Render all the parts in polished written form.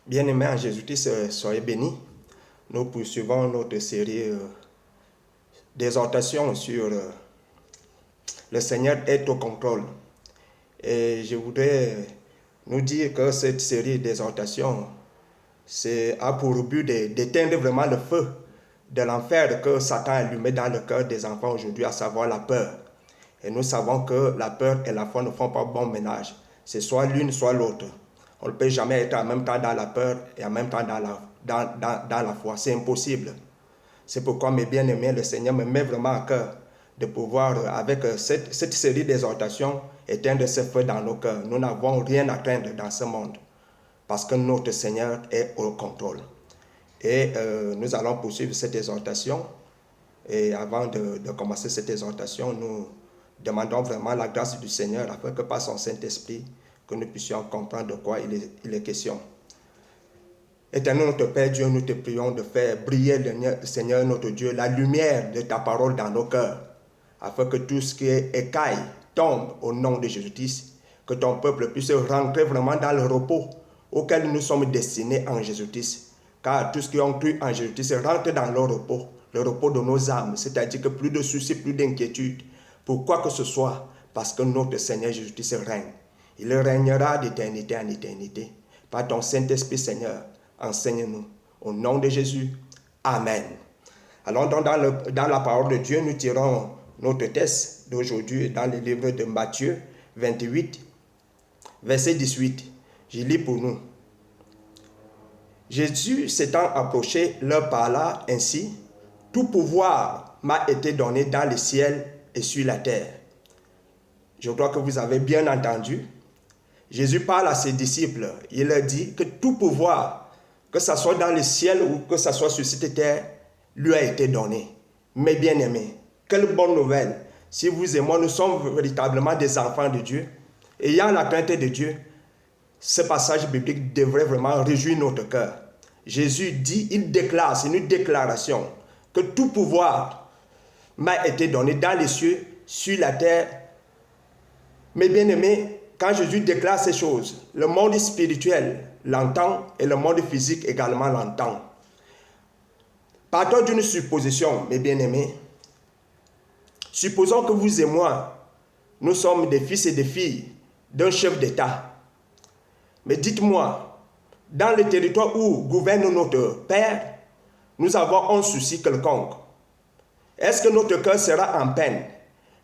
Bien-aimés en Jésus-Christ, soyez bénis. Nous poursuivons notre série d'exhortations sur le Seigneur est au contrôle. Et je voudrais nous dire que cette série d'exhortations a pour but d'éteindre vraiment le feu de l'enfer que Satan a allumé dans le cœur des enfants aujourd'hui, à savoir la peur. Et nous savons que la peur et la foi ne font pas bon ménage. C'est soit l'une, soit l'autre. On ne peut jamais être en même temps dans la peur et en même temps dans la foi. C'est impossible. C'est pourquoi, mes bien-aimés, le Seigneur me met vraiment à cœur de pouvoir, avec cette série d'exhortations, éteindre ce feu dans nos cœurs. Nous n'avons rien à craindre dans ce monde parce que notre Seigneur est au contrôle. Et nous allons poursuivre cette exhortation. Et avant de commencer cette exhortation, nous demandons vraiment la grâce du Seigneur afin que par son Saint-Esprit, que nous puissions comprendre de quoi il est question. Éternel notre Père Dieu, nous te prions de faire briller, Seigneur notre Dieu, la lumière de ta parole dans nos cœurs, afin que tout ce qui est écaille tombe au nom de Jésus-Christ, que ton peuple puisse rentrer vraiment dans le repos auquel nous sommes destinés en Jésus-Christ. Car tous qui ont cru en Jésus-Christ rentrent dans le repos de nos âmes, c'est-à-dire que plus de soucis, plus d'inquiétude, pour quoi que ce soit, parce que notre Seigneur Jésus-Christ règne. Il régnera d'éternité en éternité. Par ton Saint-Esprit, Seigneur, enseigne-nous. Au nom de Jésus, Amen. Alors, dans la parole de Dieu, nous tirons notre texte d'aujourd'hui dans le livre de Matthieu 28, verset 18. Je lis pour nous. Jésus s'étant approché, leur parla ainsi: tout pouvoir m'a été donné dans le ciel et sur la terre. Je crois que vous avez bien entendu. Jésus parle à ses disciples. Il leur dit que tout pouvoir, que ce soit dans le ciel ou que ce soit sur cette terre, lui a été donné. Mes bien-aimés, quelle bonne nouvelle. Si vous et moi, nous sommes véritablement des enfants de Dieu, ayant la crainte de Dieu, ce passage biblique devrait vraiment réjouir notre cœur. Jésus dit, il déclare, c'est une déclaration, que tout pouvoir m'a été donné dans les cieux, sur la terre. Mes bien-aimés, quand Jésus déclare ces choses, le monde spirituel l'entend et le monde physique également l'entend. Partons d'une supposition, mes bien-aimés. Supposons que vous et moi, nous sommes des fils et des filles d'un chef d'État. Mais dites-moi, dans le territoire où gouverne notre Père, nous avons un souci quelconque. Est-ce que notre cœur sera en peine?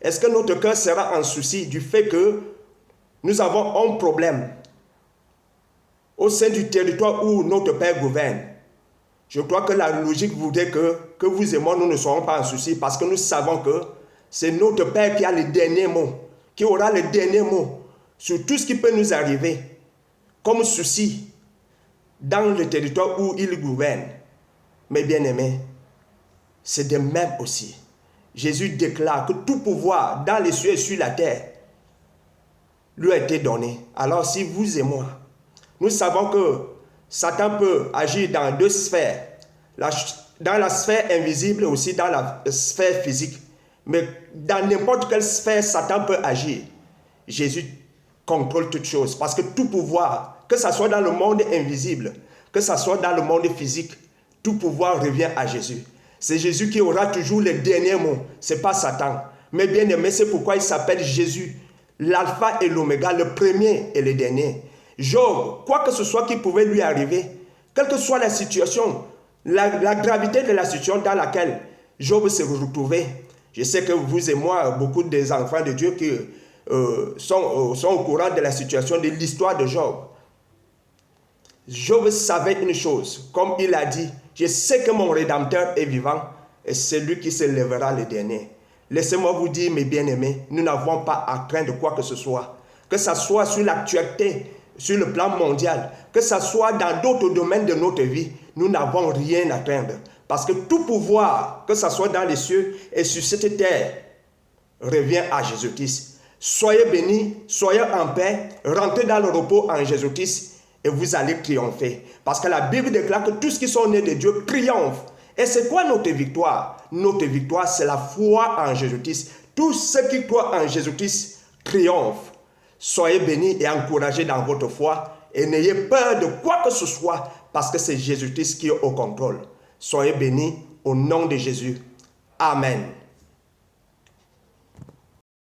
Est-ce que notre cœur sera en souci du fait que nous avons un problème au sein du territoire où notre Père gouverne? Je crois que la logique voudrait que vous et moi, nous ne soyons pas en souci parce que nous savons que c'est notre Père qui a le dernier mot, qui aura le dernier mot sur tout ce qui peut nous arriver comme souci dans le territoire où il gouverne. Mes bien-aimés, c'est de même aussi. Jésus déclare que tout pouvoir dans les cieux et sur la terre lui a été donné. Alors si vous et moi, nous savons que Satan peut agir dans deux sphères, dans la sphère invisible et aussi dans la sphère physique. Mais dans n'importe quelle sphère Satan peut agir, Jésus contrôle toutes choses. Parce que tout pouvoir, que ce soit dans le monde invisible, que ce soit dans le monde physique, tout pouvoir revient à Jésus. C'est Jésus qui aura toujours le dernier mot. Ce n'est pas Satan. Mais bien aimé, c'est pourquoi il s'appelle Jésus, l'alpha et l'oméga, le premier et le dernier. Job, quoi que ce soit qui pouvait lui arriver, quelle que soit la situation, la gravité de la situation dans laquelle Job se retrouvait. Je sais que vous et moi, beaucoup des enfants de Dieu qui sont au courant de la situation, de l'histoire de Job. Job savait une chose, comme il a dit, je sais que mon Rédempteur est vivant et c'est lui qui se lèvera le dernier. Laissez-moi vous dire, mes bien-aimés, nous n'avons pas à craindre quoi que ce soit. Que ce soit sur l'actualité, sur le plan mondial, que ce soit dans d'autres domaines de notre vie, nous n'avons rien à craindre. Parce que tout pouvoir, que ce soit dans les cieux et sur cette terre, revient à Jésus-Christ. Soyez bénis, soyez en paix, rentrez dans le repos en Jésus-Christ et vous allez triompher. Parce que la Bible déclare que tous qui sont nés de Dieu triomphent. Et c'est quoi notre victoire? Notre victoire, c'est la foi en Jésus-Christ. Tous ceux qui croient en Jésus-Christ triomphent. Soyez bénis et encouragés dans votre foi et n'ayez peur de quoi que ce soit parce que c'est Jésus-Christ qui est au contrôle. Soyez bénis au nom de Jésus. Amen.